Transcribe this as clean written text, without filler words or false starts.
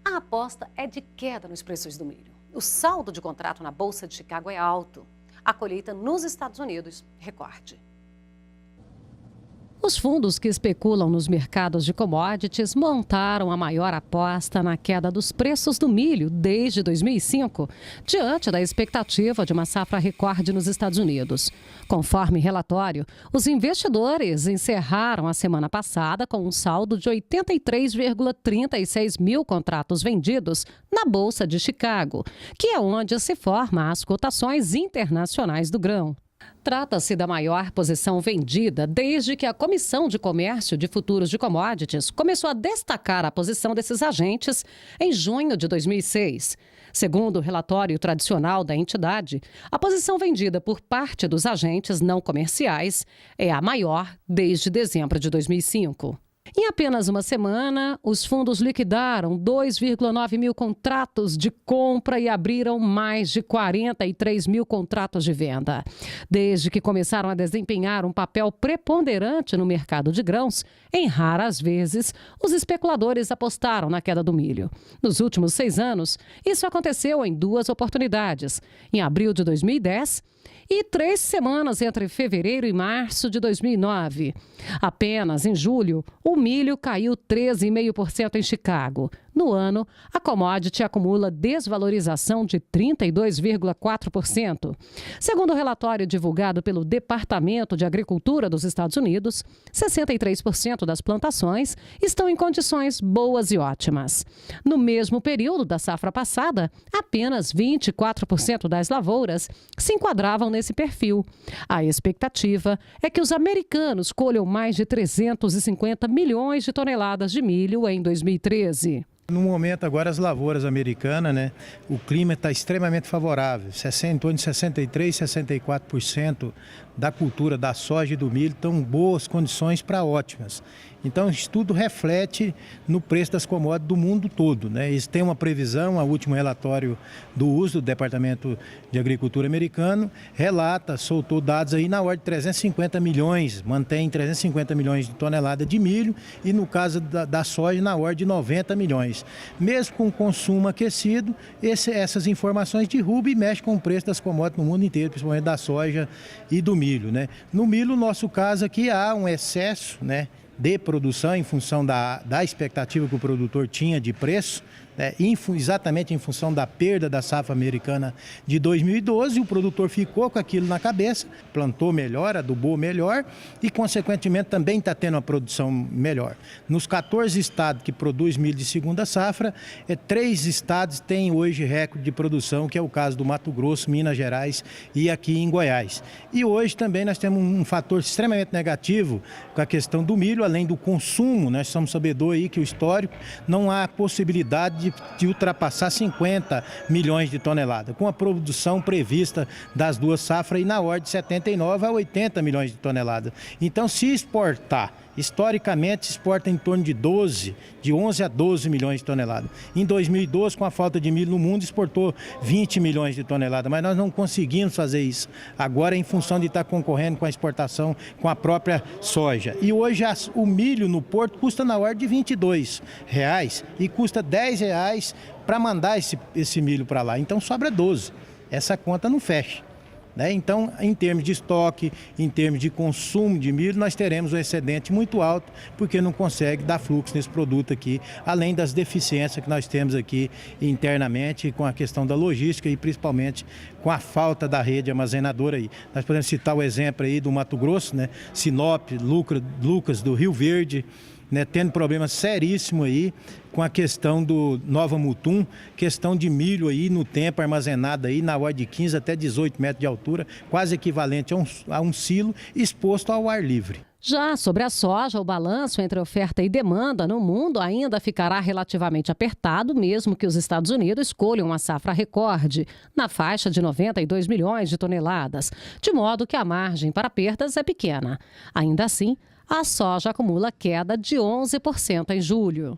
A aposta é de queda nos preços do milho. O saldo de contrato na Bolsa de Chicago é alto. A colheita nos Estados Unidos, recorde. Os fundos que especulam nos mercados de commodities montaram a maior aposta na queda dos preços do milho desde 2005, diante da expectativa de uma safra recorde nos Estados Unidos. Conforme relatório, os investidores encerraram a semana passada com um saldo de 83,36 mil contratos vendidos na Bolsa de Chicago, que é onde se formam as cotações internacionais do grão. Trata-se da maior posição vendida desde que a Comissão de Comércio de Futuros de Commodities começou a destacar a posição desses agentes em junho de 2006. Segundo o relatório tradicional da entidade, a posição vendida por parte dos agentes não comerciais é a maior desde dezembro de 2005. Em apenas uma semana, os fundos liquidaram 2,9 mil contratos de compra e abriram mais de 43 mil contratos de venda. Desde que começaram a desempenhar um papel preponderante no mercado de grãos, em raras vezes, os especuladores apostaram na queda do milho. Nos últimos 6 anos, isso aconteceu em 2 oportunidades, em abril de 2010 e 3 semanas entre fevereiro e março de 2009. Apenas em julho, o milho caiu 13,5% em Chicago. No ano, a commodity acumula desvalorização de 32,4%. Segundo o relatório divulgado pelo Departamento de Agricultura dos Estados Unidos, 63% das plantações estão em condições boas e ótimas. No mesmo período da safra passada, apenas 24% das lavouras se enquadravam nesse perfil. A expectativa é que os americanos colham mais de 350 milhões de toneladas de milho em 2013. No momento agora as lavouras americanas, né, o clima está extremamente favorável, em torno de 63, 64% da cultura da soja e do milho estão boas condições para ótimas. Então isso tudo reflete no preço das commodities do mundo todo, né? Eles têm uma previsão, o último relatório do uso do Departamento de Agricultura americano soltou dados aí na ordem de 350 milhões, mantém 350 milhões de toneladas de milho e no caso da soja na ordem de 90 milhões. Mesmo com o consumo aquecido, essas informações derrubam e mexem com o preço das commodities no mundo inteiro, principalmente da soja e do milho, né? No milho, no nosso caso aqui, há um excesso, né, de produção em função da expectativa que o produtor tinha de preço, né, exatamente em função da perda da safra americana de 2012, o produtor ficou com aquilo na cabeça, plantou melhor, adubou melhor e, consequentemente, também está tendo uma produção melhor. Nos 14 estados que produzem milho de segunda safra, 3 estados têm hoje recorde de produção, que é o caso do Mato Grosso, Minas Gerais e aqui em Goiás. E hoje também nós temos um fator extremamente negativo com a questão do milho, além do consumo, nós somos sabedores aí que o histórico não há possibilidade de ultrapassar 50 milhões de toneladas, com a produção prevista das 2 safras aí na ordem de 79 a 80 milhões de toneladas. Então, se exportar, historicamente exporta em torno de 11 a 12 milhões de toneladas. Em 2012, com a falta de milho no mundo, exportou 20 milhões de toneladas, mas nós não conseguimos fazer isso. Agora, em função de estar concorrendo com a exportação, com a própria soja. E hoje o milho no porto custa na ordem de R$ 22 e custa R$ 10 para mandar esse milho para lá. Então sobra 12. Essa conta não fecha, né? Então, em termos de estoque, em termos de consumo de milho, nós teremos um excedente muito alto, porque não consegue dar fluxo nesse produto aqui, além das deficiências que nós temos aqui internamente com a questão da logística e principalmente com a falta da rede armazenadora aí. Nós podemos citar o exemplo aí do Mato Grosso, né? Sinop, Lucas do Rio Verde, né, tendo problema seríssimo aí com a questão do Nova Mutum, questão de milho aí no tempo armazenado aí na ordem de 15 até 18 metros de altura, quase equivalente a um silo exposto ao ar livre. Já sobre a soja, o balanço entre oferta e demanda no mundo ainda ficará relativamente apertado, mesmo que os Estados Unidos escolham uma safra recorde, na faixa de 92 milhões de toneladas, de modo que a margem para perdas é pequena. Ainda assim, a soja acumula queda de 11% em julho.